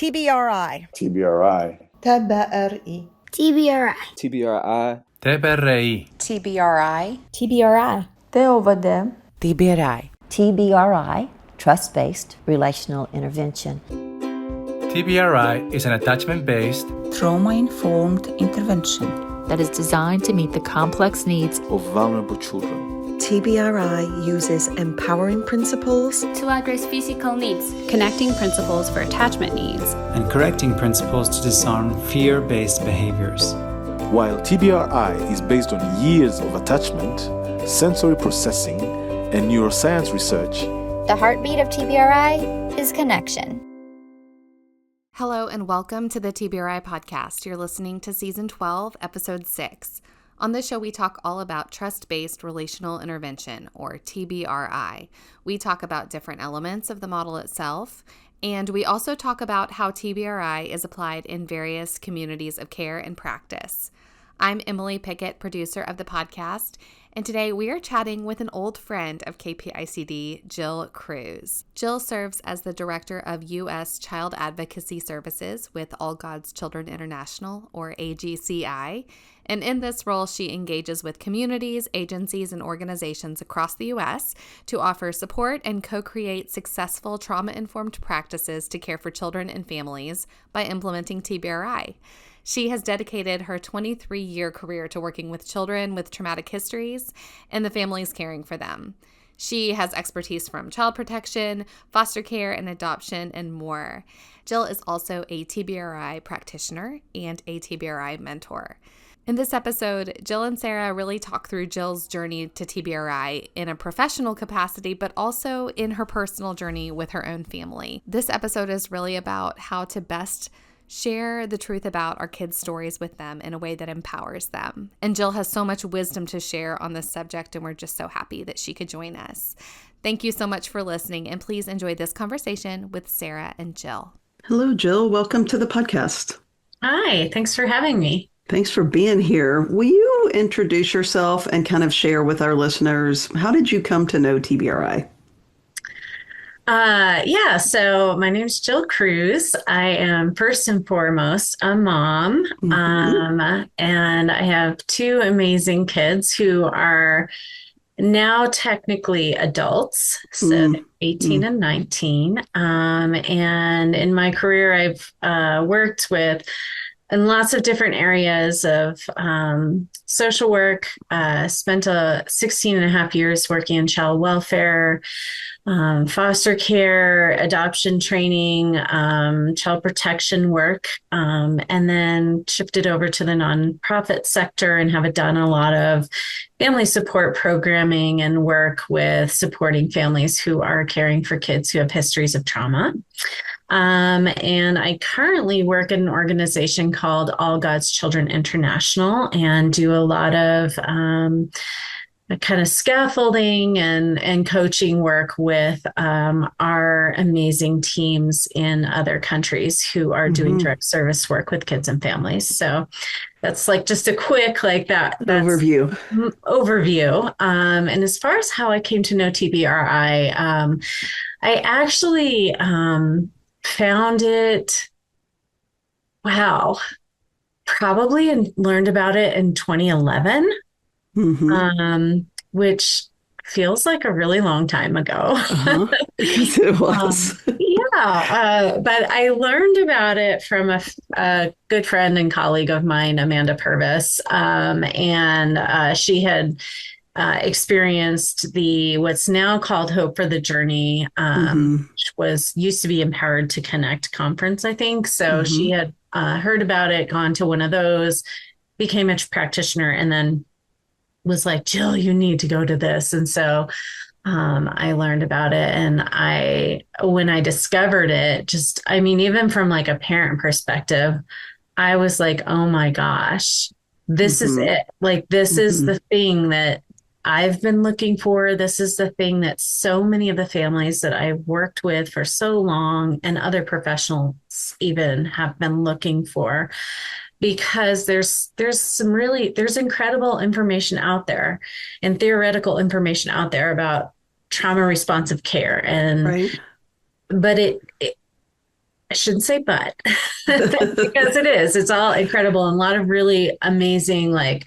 TBRI. TBRI. TBRI. TBRI. TBRI. TBRI. TBRI. TBRI. TOVD. TBRI. TBRI, Trust-Based Relational Intervention. TBRI is an attachment-based, Trauma-informed intervention that is designed to meet the complex needs of vulnerable children. TBRI uses empowering principles To address physical needs, connecting principles for attachment needs, and correcting principles to disarm fear-based behaviors. While TBRI is based on years of attachment, sensory processing, and neuroscience research, the heartbeat of TBRI is connection. Hello and welcome to the TBRI podcast. You're listening to Season 12, Episode 6. On this show, we talk all about trust-based relational intervention, or TBRI. We talk about different elements of the model itself, and we also talk about how TBRI is applied in various communities of care and practice. I'm Emily Pickett, producer of the podcast, and today we are chatting with an old friend of KPICD, Jill Cruz. Jill serves as the Director of U.S. Child Advocacy Services with All God's Children International, or AGCI, and in this role, she engages with communities, agencies, and organizations across the U.S. to offer support and co-create successful trauma-informed practices to care for children and families by implementing TBRI. She has dedicated her 23-year career to working with children with traumatic histories and the families caring for them. She has expertise from child protection, foster care, and adoption, and more. Jill is also a TBRI practitioner and a TBRI mentor. In this episode, Jill and Sarah really talk through Jill's journey to TBRI in a professional capacity, but also in her personal journey with her own family. This episode is really about how to best share the truth about our kids' stories with them in a way that empowers them. And Jill has so much wisdom to share on this subject, and we're just so happy that she could join us. Thank you so much for listening, and please enjoy this conversation with Sarah and Jill. Hello, Jill. Welcome to the podcast. Hi, thanks for having me. Thanks for being here. Will you introduce yourself and kind of share with our listeners, how did you come to know TBRI? So my name is Jill Cruz. I am first and foremost a mom, and I have two amazing kids who are now technically adults, so 18 and 19. And in my career, I've worked with in lots of different areas of social work, spent 16 and a half years working in child welfare, foster care, adoption training, child protection work, and then shifted over to the nonprofit sector and have done a lot of family support programming and work with supporting families who are caring for kids who have histories of trauma. And I currently work in an organization called All God's Children International and do a lot of kind of scaffolding and coaching work with our amazing teams in other countries who are doing direct service work with kids and families. So that's like just a quick overview. And as far as how I came to know TBRI, I actually found it, probably and learned about it in 2011, which feels like a really long time ago. Yes, it was. But I learned about it from a good friend and colleague of mine, Amanda Purvis, and she had experienced what's now called Hope for the Journey, which used to be Empowered to Connect conference, I think. So she had heard about it, gone to one of those, became a practitioner, and then was like, Jill, you need to go to this. And so I learned about it. And when I discovered it, even from like a parent perspective, I was like, oh my gosh, this is it. Like, this is the thing that I've been looking for. This is the thing that so many of the families that I've worked with for so long and other professionals even have been looking for, because there's incredible information out there and theoretical information out there about trauma responsive care. And, but I shouldn't say but because it's all incredible, and a lot of really amazing like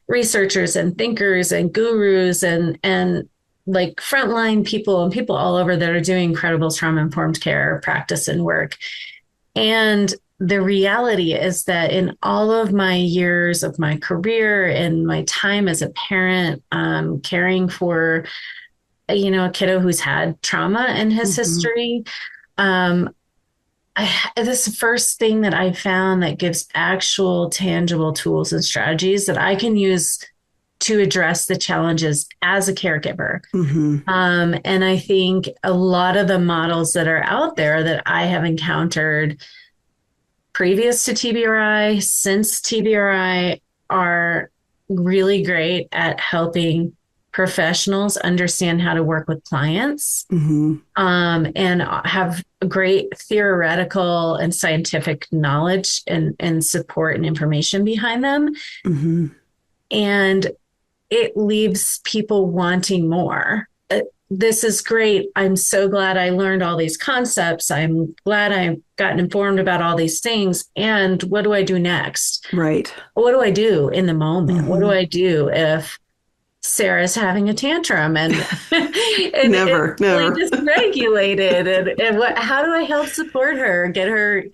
researchers and thinkers and gurus and like frontline people and people all over that are doing incredible trauma informed care practice and work. And the reality is that in all of my years of my career and my time as a parent, caring for, a kiddo who's had trauma in his history, this is the first thing that I found that gives actual tangible tools and strategies that I can use to address the challenges as a caregiver. And I think a lot of the models that are out there that I have encountered previous to TBRI, since TBRI, are really great at helping professionals understand how to work with clients, and have great theoretical and scientific knowledge and support and information behind them. And it leaves people wanting more. This is great. I'm so glad I learned all these concepts. I'm glad I've gotten informed about all these things. And what do I do next? Right. What do I do in the moment? What do I do if Sarah's having a tantrum and, never dysregulated and how do I help support her, get her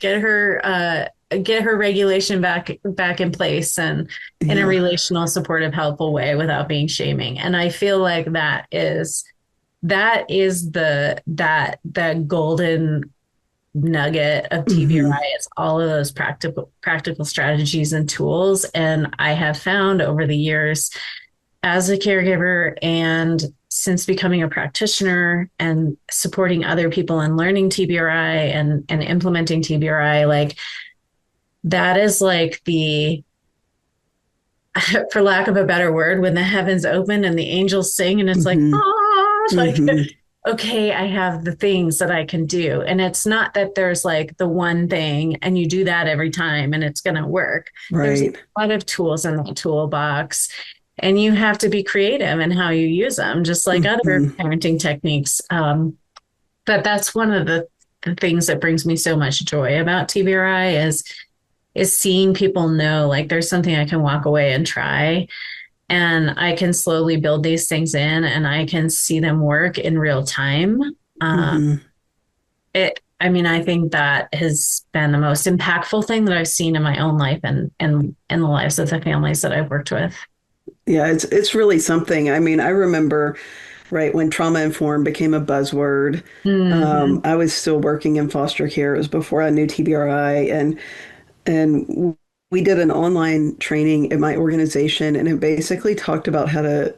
regulation back in place and in a relational, supportive, helpful way without being shaming. And I feel like that is the golden nugget of TBRI. It's all of those practical strategies and tools. And I have found over the years as a caregiver and since becoming a practitioner and supporting other people and learning TBRI and implementing TBRI, like that is like for lack of a better word, when the heavens open and the angels sing and it's like, okay, I have the things that I can do. And it's not that there's like the one thing and you do that every time and it's going to work. Right. There's a lot of tools in the toolbox. And you have to be creative in how you use them, just like other parenting techniques. But that's one of the things that brings me so much joy about TBRI is seeing people know like there's something I can walk away and try. And I can slowly build these things in and I can see them work in real time. I think that has been the most impactful thing that I've seen in my own life and in the lives of the families that I've worked with. Yeah, it's really something. I mean, I remember, right, when trauma informed became a buzzword. I was still working in foster care. It was before I knew TBRI, and we did an online training at my organization, and it basically talked about how to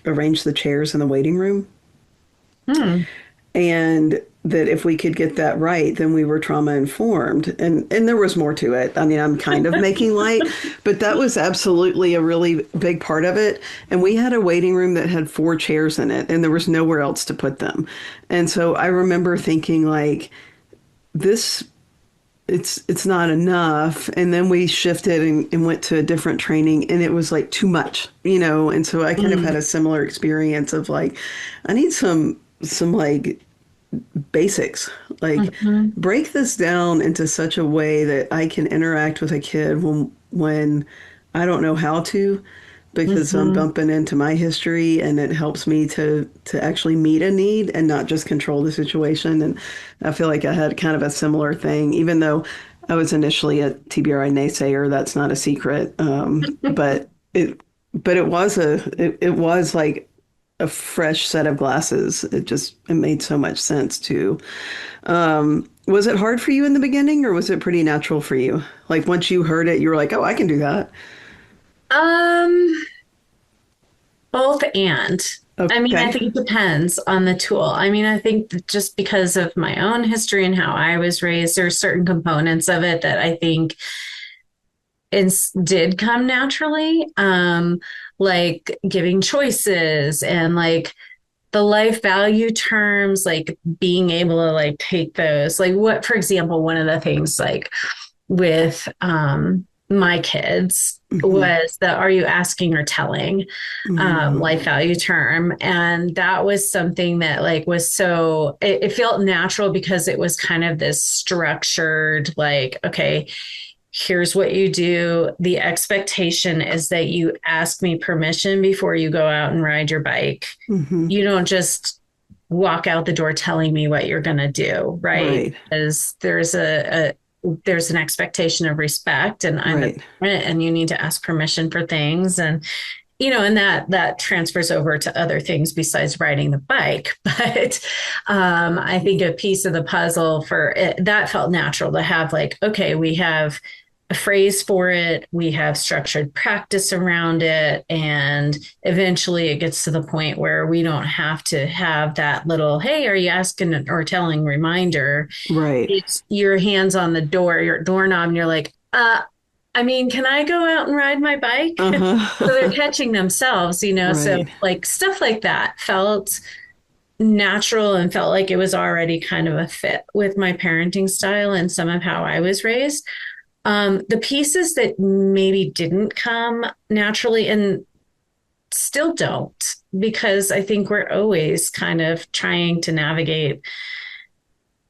arrange the chairs in the waiting room. And that if we could get that right, then we were trauma informed. And there was more to it. I mean, I'm kind of making light, but that was absolutely a really big part of it. And we had a waiting room that had 4 chairs in it, and there was nowhere else to put them. And so I remember thinking like, it's not enough. And then we shifted and went to a different training, and it was like too much, and so I kind of had a similar experience of like, I need some like basics, like break this down into such a way that I can interact with a kid when I don't know how to, because I'm bumping into my history, and it helps me to actually meet a need and not just control the situation. And I feel like I had kind of a similar thing, even though I was initially a TBRI naysayer. That's not a secret, but it was like a fresh set of glasses. It made so much sense too. Was it hard for you in the beginning, or was it pretty natural for you? Like once you heard it, you were like, oh, I can do that. Both and. Okay. I mean, I think it depends on the tool. I mean, I think that just because of my own history and how I was raised, there are certain components of it that I think did come naturally, like giving choices and like the life value terms, like being able to like take those, like what, for example, one of the things like with my kids was the are you asking or telling life value term. And that was something that like was so it felt natural because it was kind of this structured like, okay, here's what you do. The expectation is that you ask me permission before you go out and ride your bike. You don't just walk out the door telling me what you're going to do. Right. Because there's there's an expectation of respect and I'm a parent and you need to ask permission for things. And, and that transfers over to other things besides riding the bike. But I think a piece of the puzzle for it, that felt natural to have like, okay, we have a phrase for it. We have structured practice around it. And eventually it gets to the point where we don't have to have that little, hey, are you asking or telling reminder? Right. It's your hands on the door, your doorknob, and you're like, can I go out and ride my bike? So they're catching themselves, so like stuff like that felt natural and felt like it was already kind of a fit with my parenting style and some of how I was raised. The pieces that maybe didn't come naturally and still don't, because I think we're always kind of trying to navigate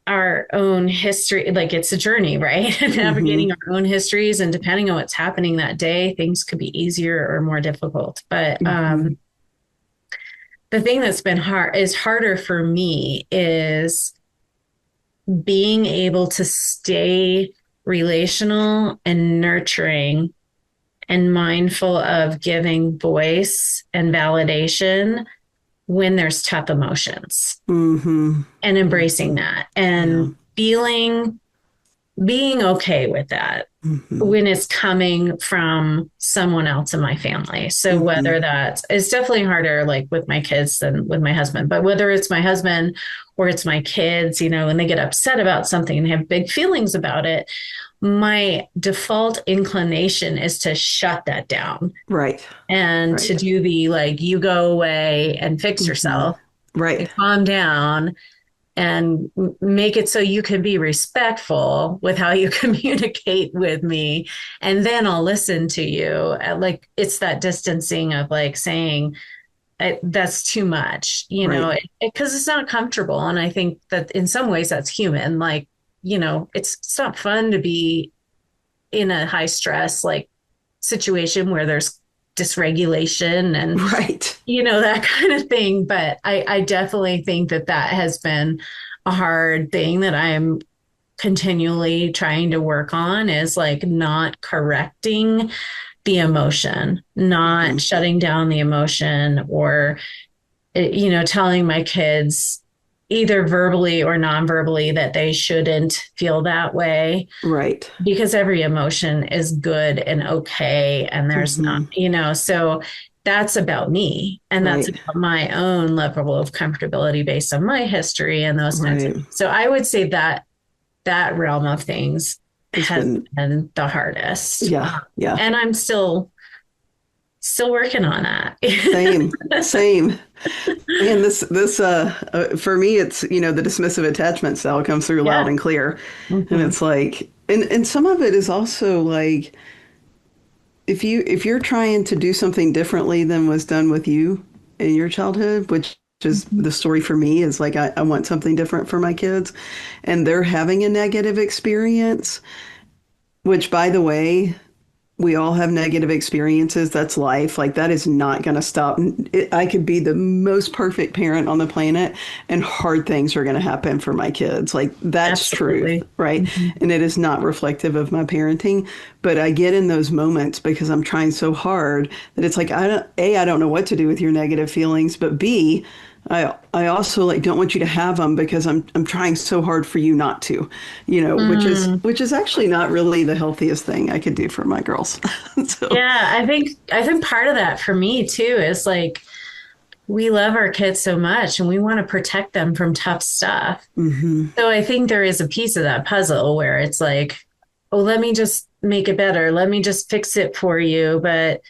our own history. Like it's a journey, right? Navigating our own histories, and depending on what's happening that day, things could be easier or more difficult. But the thing that's been harder for me is being able to stay relational and nurturing and mindful of giving voice and validation when there's tough emotions and embracing that and being okay with that when it's coming from someone else in my family. So whether it's definitely harder like with my kids than with my husband, but whether it's my husband or it's my kids, when they get upset about something and have big feelings about it, my default inclination is to shut that down. Right. And to do the, like, you go away and fix yourself. Right. And calm down and make it so you can be respectful with how you communicate with me. And then I'll listen to you. Like, it's that distancing of like saying, that's too much, because it's not comfortable. And I think that in some ways that's human. Like, it's not fun to be in a high stress, like situation where there's dysregulation and, that kind of thing. But I definitely think that has been a hard thing that I'm continually trying to work on, is like not correcting the emotion, not shutting down the emotion, or, telling my kids either verbally or non-verbally that they shouldn't feel that way. Right. Because every emotion is good and okay. And there's not, so that's about me. And that's about my own level of comfortability based on my history and those kinds of things. So I would say that realm of things has been the hardest. Yeah. Yeah. And I'm still working on that. Same. And this for me, it's, the dismissive attachment style comes through loud and clear. And it's like, and some of it is also like, if you're trying to do something differently than was done with you in your childhood, which is the story for me, is like, I want something different for my kids, and they're having a negative experience, which, by the way, we all have negative experiences. That's life. Like, that is not going to stop. I could be the most perfect parent on the planet, and hard things are going to happen for my kids. Like, that's true, right? And it is not reflective of my parenting. But I get in those moments because I'm trying so hard that it's like, I don't know what to do with your negative feelings, but B, I also like don't want you to have them because I'm trying so hard for you not to, which is actually not really the healthiest thing I could do for my girls. So. Yeah, I think part of that for me too is like, we love our kids so much and we want to protect them from tough stuff. So I think there is a piece of that puzzle where it's like, oh, let me just make it better. Let me just fix it for you. But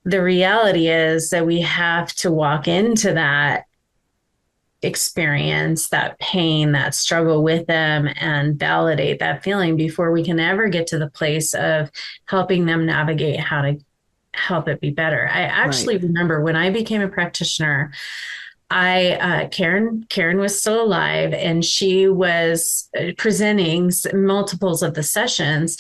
the reality is that we have to walk into that experience that pain, that struggle with them and validate that feeling before we can ever get to the place of helping them navigate how to help it be better. I actually remember when I became a practitioner, Karen was still alive, and she was presenting multiples of the sessions.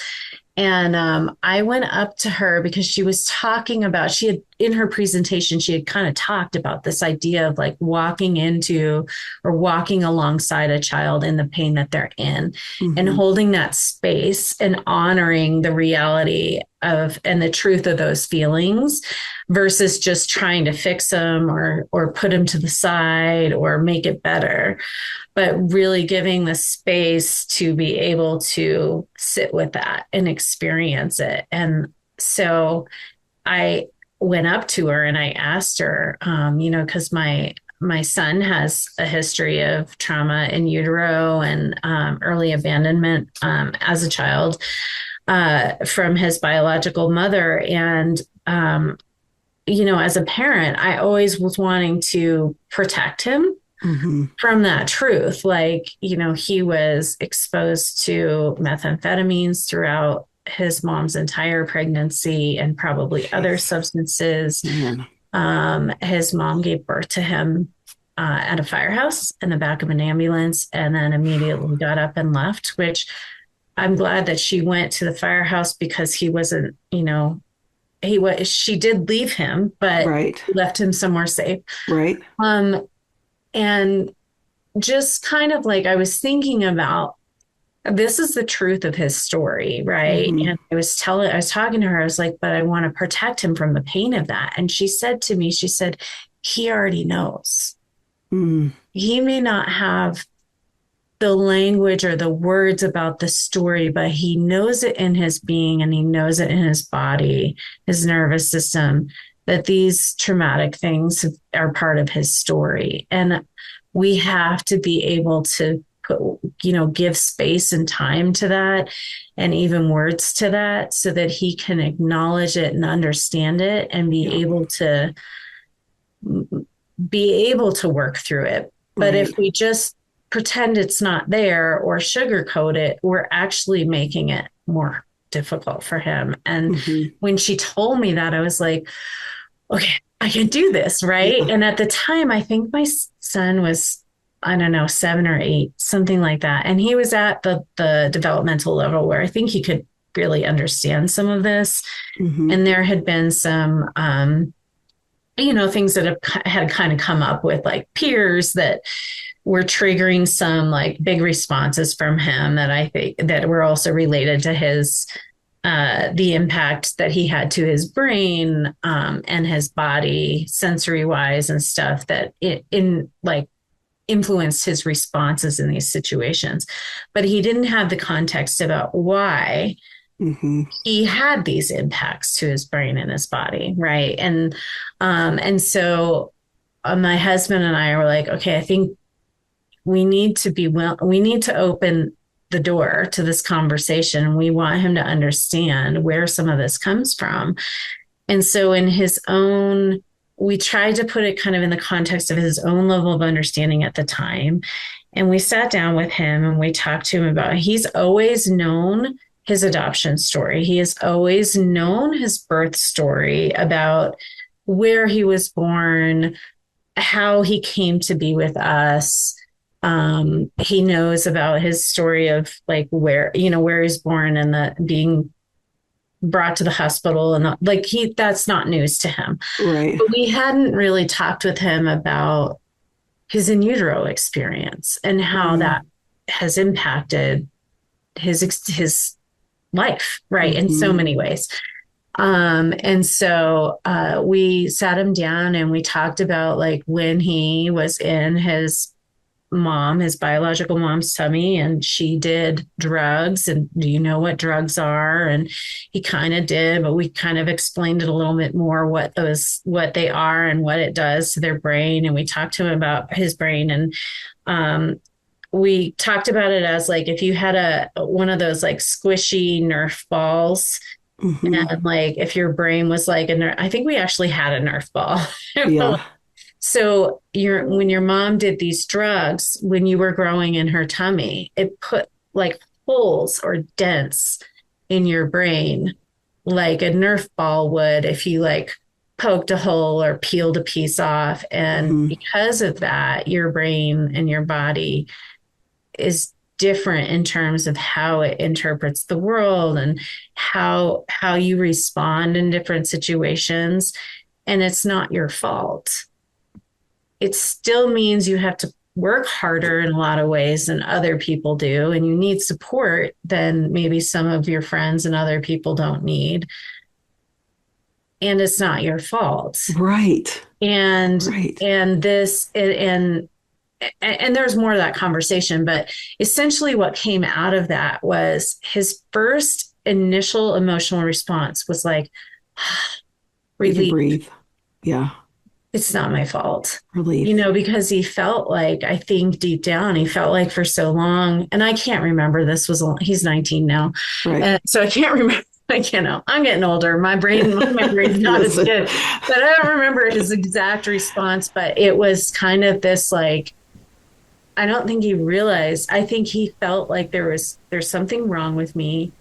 And I went up to her because she was talking about, she had in her presentation, she had kind of talked about this idea of like walking into or walking alongside a child in the pain that they're in, and holding that space and honoring the reality of and the truth of those feelings versus just trying to fix them or put them to the side or make it better, but really giving the space to be able to sit with that and experience it. And so I went up to her and I asked her, because my son has a history of trauma in utero and early abandonment as a child from his biological mother. And, as a parent, I always was wanting to protect him from that truth. Like, he was exposed to methamphetamines throughout his mom's entire pregnancy and probably other substances. His mom gave birth to him at a firehouse in the back of an ambulance and then immediately got up and left, which I'm glad that she went to the firehouse because he wasn't, she did leave him, but left him somewhere safe. And just kind of like I was thinking about, this is the truth of his story, right? And I was talking to her, I was like, but I want to protect him from the pain of that. And she said to me, he already knows. He may not have the language or the words about the story, but he knows it in his being and he knows it in his body, his nervous system, that these traumatic things are part of his story. And we have to be able to give space and time to that and even words to that so that he can acknowledge it and understand it and be able to work through it. But if we just pretend it's not there or sugarcoat it, we're actually making it more difficult for him. And when she told me that, I was like, okay, I can do this, right? And at the time, I think my son was, I don't know, 7 or 8, something like that. And he was at the developmental level where I think he could really understand some of this. And there had been some, things that had kind of come up with like peers that were triggering some like big responses from him that I think that were also related to his the impact that he had to his brain and his body sensory wise and stuff that influenced his responses in these situations. But he didn't have the context about why he had these impacts to his brain and his body. Right. And so my husband and I were like, okay, I think we need to open the door to this conversation. We want him to understand where some of this comes from. And so we tried to put it kind of in the context of his own level of understanding at the time. And we sat down with him and we talked to him about, he's always known his adoption story. He has always known his birth story about where he was born, how he came to be with us. He knows about his story of like where he's born and the being brought to the hospital and that's not news to him. Right. But we hadn't really talked with him about his in utero experience and how that has impacted his life, right, in so many ways. And so we sat him down and we talked about like when he was in his biological mom's tummy, and she did drugs. And do you know what drugs are? And he kind of did, but we kind of explained it a little bit more, what they are and what it does to their brain. And we talked to him about his brain. And we talked about it as like, if you had one of those like squishy Nerf balls, and like if your brain was like I think we actually had a Nerf ball. So when your mom did these drugs, when you were growing in her tummy, it put like holes or dents in your brain, like a Nerf ball would if you like poked a hole or peeled a piece off. And because of that, your brain and your body is different in terms of how it interprets the world and how you respond in different situations. And it's not your fault. It still means you have to work harder in a lot of ways than other people do, and you need support than maybe some of your friends and other people don't need. And it's not your fault. Right. And there's more to that conversation, but essentially what came out of that was his first initial emotional response was like, relief. Breathe. Yeah. It's not my fault. Relief. Because he felt like, I think deep down, he felt like for so long, and I can't remember, he's 19 now. Right. So I can't remember. I'm getting older. My brain's not as good, but I don't remember his exact response, but it was kind of this, like, I don't think he realized. I think he felt like there's something wrong with me.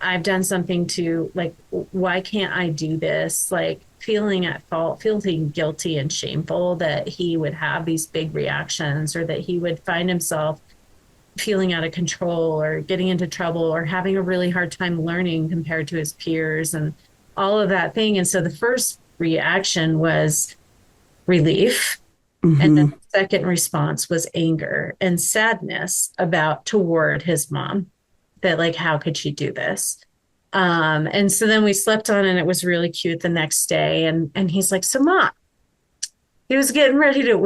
I've done something to, like, why can't I do this? Like, feeling at fault, feeling guilty and shameful that he would have these big reactions, or that he would find himself feeling out of control or getting into trouble or having a really hard time learning compared to his peers and all of that thing. And so the first reaction was relief. And then the second response was anger and sadness toward his mom, that, like, how could she do this? And so then we slept on, and it was really cute the next day. And he's like, so Mom, we're getting ready to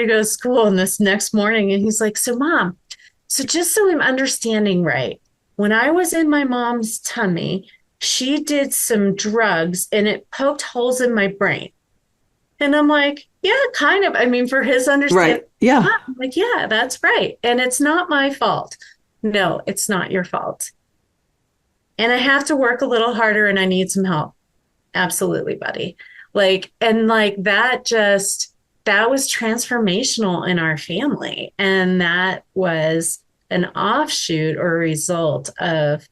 go to school. And this next morning, and he's like, so Mom, so just so I'm understanding right, when I was in my mom's tummy, she did some drugs and it poked holes in my brain. And I'm like, yeah, kind of. I mean, for his understanding. Right. Yeah. I'm like, yeah, that's right. And it's not my fault. No, it's not your fault. And I have to work a little harder and I need some help. Absolutely, buddy. Like, and like that was transformational in our family. And that was an offshoot or a result of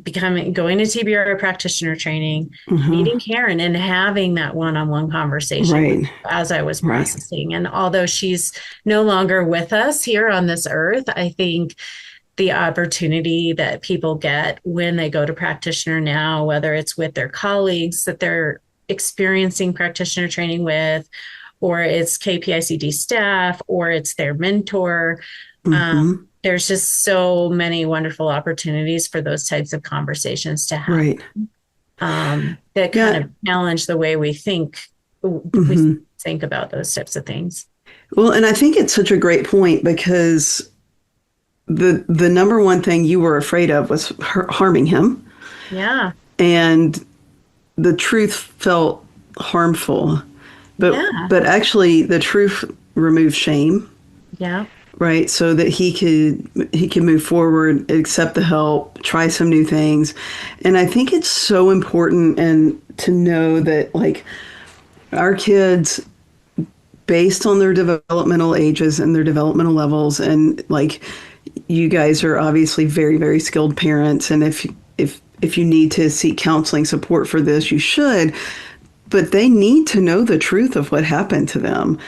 going to TBRI practitioner training, meeting Karen and having that one-on-one conversation as I was processing. And although she's no longer with us here on this earth, I think the opportunity that people get when they go to practitioner now, whether it's with their colleagues that they're experiencing practitioner training with, or it's KPICD staff, or it's their mentor, there's just so many wonderful opportunities for those types of conversations to have that kind of challenge the way we think about those types of things. Well, and I think it's such a great point, because the number one thing you were afraid of was harming him. Yeah. And the truth felt harmful, but actually the truth removed shame. Yeah. Right. So that he could move forward, accept the help, try some new things. And I think it's so important and to know that, like, our kids, based on their developmental ages and their developmental levels, and like, you guys are obviously very, very skilled parents. And if you need to seek counseling support for this, you should. But they need to know the truth of what happened to them.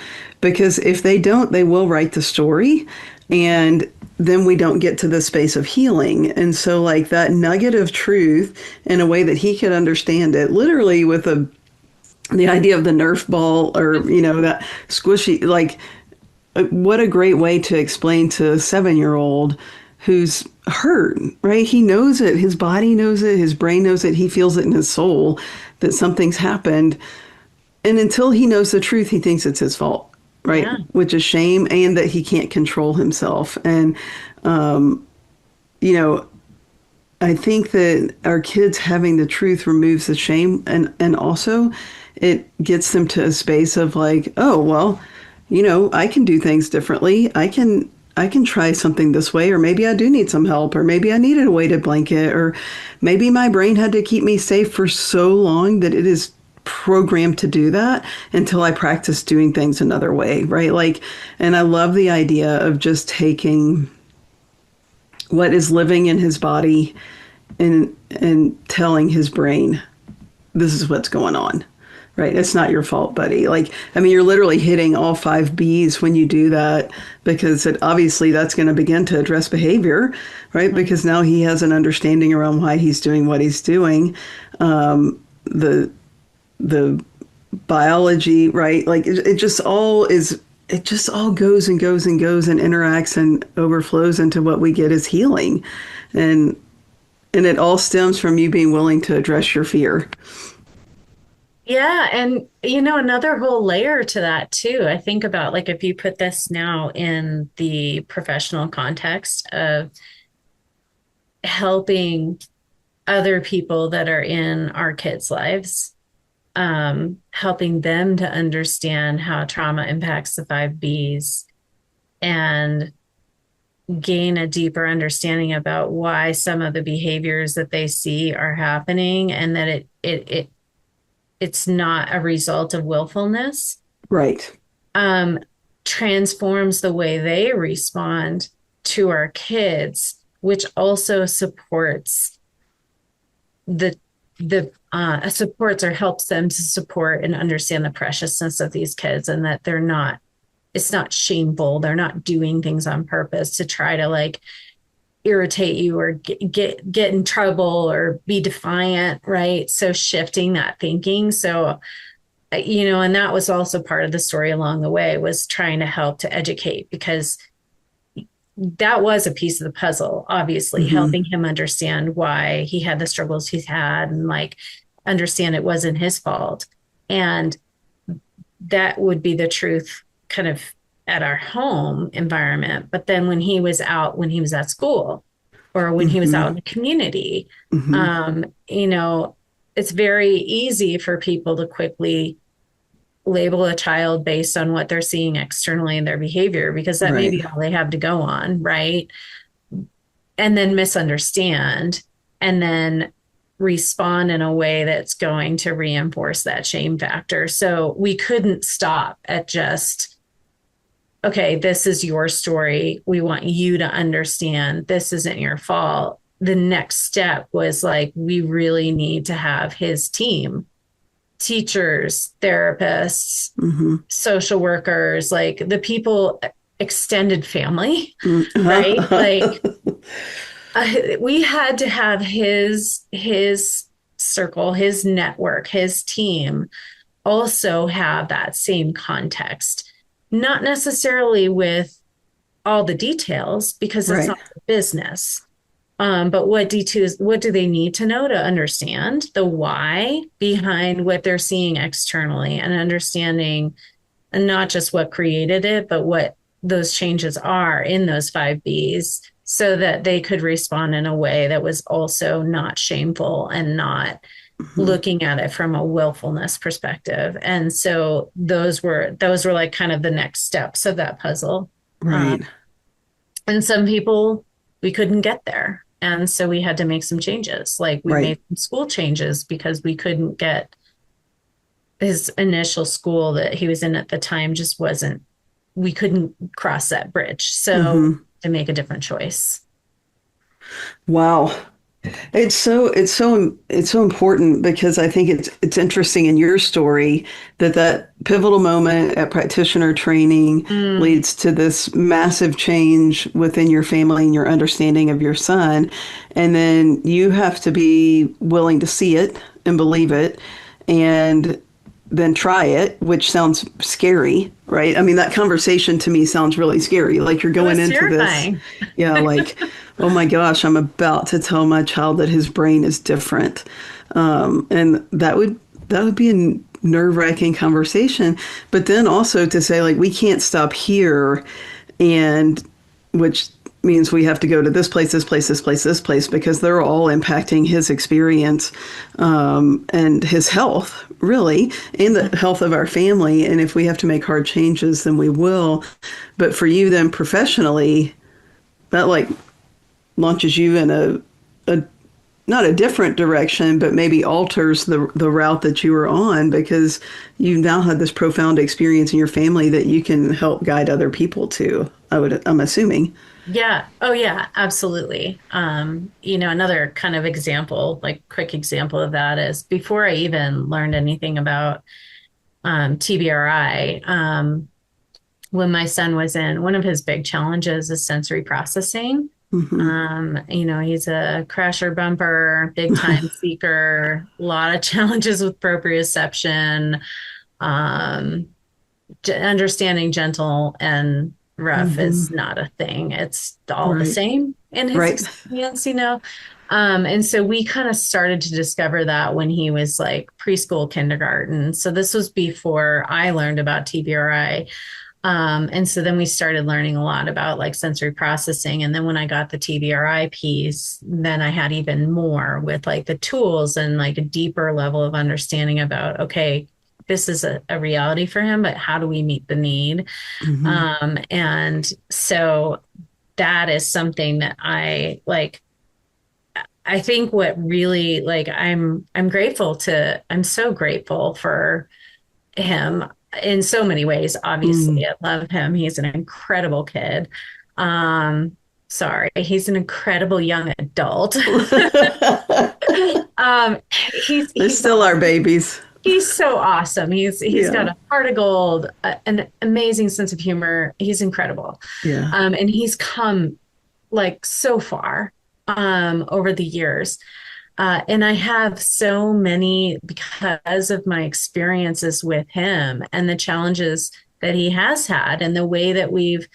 Because if they don't, they will write the story, and then we don't get to the space of healing. And so, like, that nugget of truth in a way that he could understand it, literally with the idea of the Nerf ball, or, that squishy, like, what a great way to explain to a 7-year-old who's hurt, right? He knows it. His body knows it. His brain knows it. He feels it in his soul that something's happened. And until he knows the truth, he thinks it's his fault. Right. Yeah. Which is shame, and that he can't control himself. And, I think that our kids having the truth removes the shame, and also it gets them to a space of like, oh, well, I can do things differently. I can try something this way, or maybe I do need some help, or maybe I needed a weighted blanket, or maybe my brain had to keep me safe for so long that it is programmed to do that until I practiced doing things another way, right? Like, and I love the idea of just taking what is living in his body and telling his brain, this is what's going on, right? It's not your fault, buddy. Like, I mean, you're literally hitting all 5 B's when you do that, because obviously that's going to begin to address behavior, right? Because now he has an understanding around why he's doing what he's doing. The biology, right? Like it just all goes and goes and goes and interacts and overflows into what we get as healing. And it all stems from you being willing to address your fear. Yeah. And, another whole layer to that too, I think about, like, if you put this now in the professional context of helping other people that are in our kids' lives, helping them to understand how trauma impacts the 5 Bs and gain a deeper understanding about why some of the behaviors that they see are happening, and that it's not a result of willfulness. Right. Transforms the way they respond to our kids, which also supports supports or helps them to support and understand the preciousness of these kids, and that it's not shameful. They're not doing things on purpose to try to, like, irritate you or get in trouble or be defiant, right? So shifting that thinking. So, and that was also part of the story along the way, was trying to help to educate, because that was a piece of the puzzle, obviously, helping him understand why he had the struggles he's had, and, like, understand it wasn't his fault. And that would be the truth kind of at our home environment. But then when he was at school, or when he was out in the community, it's very easy for people to quickly label a child based on what they're seeing externally in their behavior, because that may be all they have to go on, right? And then misunderstand, and then respond in a way that's going to reinforce that shame factor. So we couldn't stop at just, okay, this is your story. We want you to understand this isn't your fault. The next step was, like, we really need to have his team, teachers, therapists, social workers, like the people, extended family, right? Like, we had to have his circle, his network, his team also have that same context, not necessarily with all the details, because that's not the business. But what do they need to know to understand the why behind what they're seeing externally, and understanding, and not just what created it, but what those changes are in those 5 Bs, so that they could respond in a way that was also not shameful and not looking at it from a willfulness perspective. And so those were like kind of the next steps of that puzzle. Right. And some people, we couldn't get there. And so we had to make some changes. Like, we made some school changes because we couldn't get his initial school that he was in at the time, we couldn't cross that bridge. So to make a different choice. Wow. It's so important, because I think it's interesting in your story that pivotal moment at practitioner training leads to this massive change within your family and your understanding of your son. And then you have to be willing to see it and believe it, and then try it, which sounds scary, right? I mean, that conversation to me sounds really scary. Like, you're going into terrifying. This. Yeah, like, oh my gosh, I'm about to tell my child that his brain is different. And that would be a nerve-wracking conversation. But then also to say, like, we can't stop here, and which means we have to go to this place, this place, this place, this place, because they're all impacting his experience and his health, really, and the health of our family. And if we have to make hard changes, then we will. But for you then professionally, that, like, launches you in a not a different direction, but maybe alters the route that you were on, because you now had this profound experience in your family that you can help guide other people to. I'm assuming. Yeah. Oh, yeah, absolutely. Another kind of example, like quick example of that is before I even learned anything about TBRI, when my son was in, one of his big challenges is sensory processing. He's a crasher bumper, big time seeker, a lot of challenges with proprioception, understanding gentle and rough is not a thing. It's all the same in his experience, and so we kind of started to discover that when he was like preschool, kindergarten. So this was before I learned about TBRI. And so then we started learning a lot about like sensory processing. And then when I got the TBRI piece, then I had even more with like the tools and like a deeper level of understanding about, okay, this is a reality for him, but how do we meet the need? And so that is something that I think what really like, I'm so grateful for him in so many ways. Obviously, I love him. He's an incredible kid. He's an incredible young adult. They're still our babies. He's so awesome. He's got a heart of gold, an amazing sense of humor. He's incredible. Yeah. And he's come like so far over the years. And I have so many because of my experiences with him and the challenges that he has had and the way that we've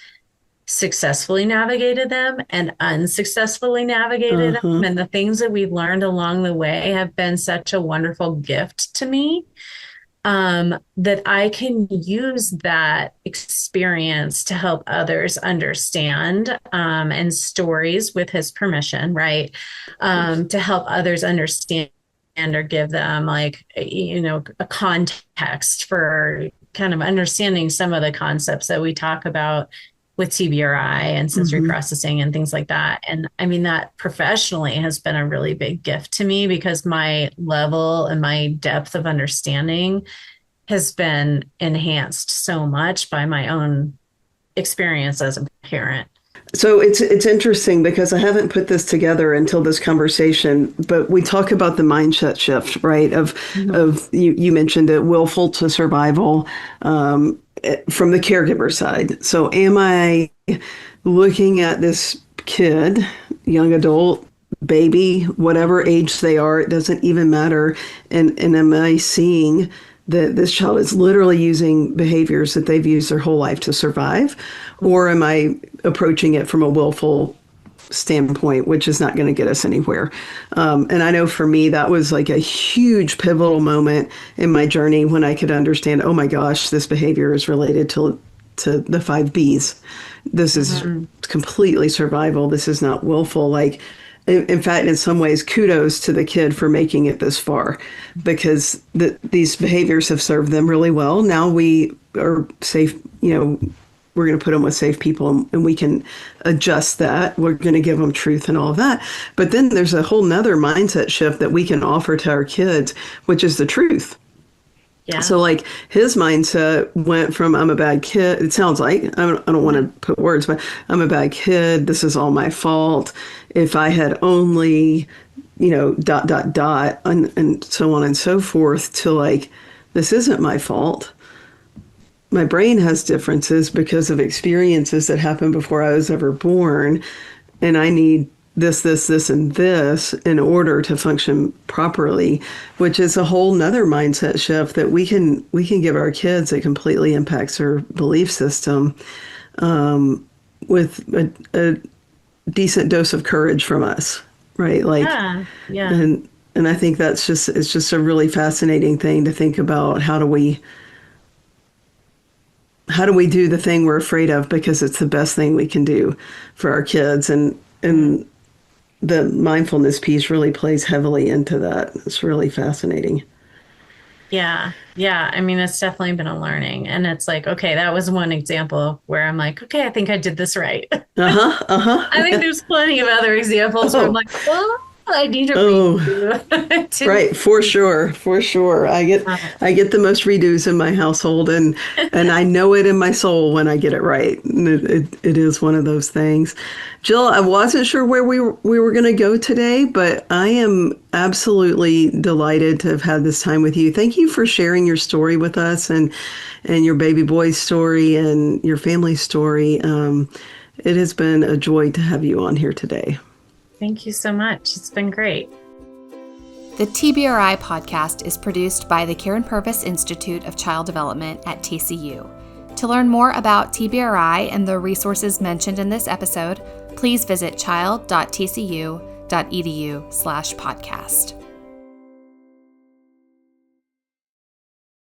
successfully navigated them and unsuccessfully navigated them. And the things that we've learned along the way have been such a wonderful gift to me, that I can use that experience to help others understand, and stories with his permission, right? To help others understand or give them like, a context for kind of understanding some of the concepts that we talk about with TBRI and sensory processing and things like that. And I mean, that professionally has been a really big gift to me because my level and my depth of understanding has been enhanced so much by my own experience as a parent. So it's interesting because I haven't put this together until this conversation, but we talk about the mindset shift, right? Of you mentioned it, willful to survival, from the caregiver side. So am I looking at this kid, young adult, baby, whatever age they are, it doesn't even matter. And am I seeing that this child is literally using behaviors that they've used their whole life to survive? Or am I approaching it from a willful standpoint, which is not going to get us anywhere? And I know for me, that was like a huge pivotal moment in my journey when I could understand, oh my gosh, this behavior is related to the 5Bs. This is completely survival. This is not willful. Like, in fact, in some ways, kudos to the kid for making it this far, because these behaviors have served them really well. Now we are safe, we're going to put them with safe people and we can adjust that. We're going to give them truth and all of that. But then there's a whole nother mindset shift that we can offer to our kids, which is the truth. Yeah. So like his mindset went from, I'm a bad kid. It sounds like, I don't want to put words, but I'm a bad kid. This is all my fault. If I had only, and so on and so forth, to like, this isn't my fault. My brain has differences because of experiences that happened before I was ever born. And I need this, and this in order to function properly, which is a whole nother mindset shift that we can give our kids that completely impacts their belief system, with a decent dose of courage from us, right? Like, yeah. And I think it's just a really fascinating thing to think about. How do we do the thing we're afraid of because it's the best thing we can do for our kids? And the mindfulness piece really plays heavily into that. It's really fascinating. Yeah. Yeah. I mean, it's definitely been a learning. And it's like, okay, that was one example where I'm like, okay, I think I did this right. I think there's plenty of other examples where I'm like, oh, I need to redo. Right, for sure. I get the most redos in my household, and I know it in my soul when I get it right. And it is one of those things. Jill, I wasn't sure where we were going to go today, but I am absolutely delighted to have had this time with you. Thank you for sharing your story with us, and your baby boy's story and your family story. It has been a joy to have you on here today. Thank you so much. It's been great. The TBRI podcast is produced by the Karen Purvis Institute of Child Development at TCU. To learn more about TBRI and the resources mentioned in this episode, please visit child.tcu.edu/podcast.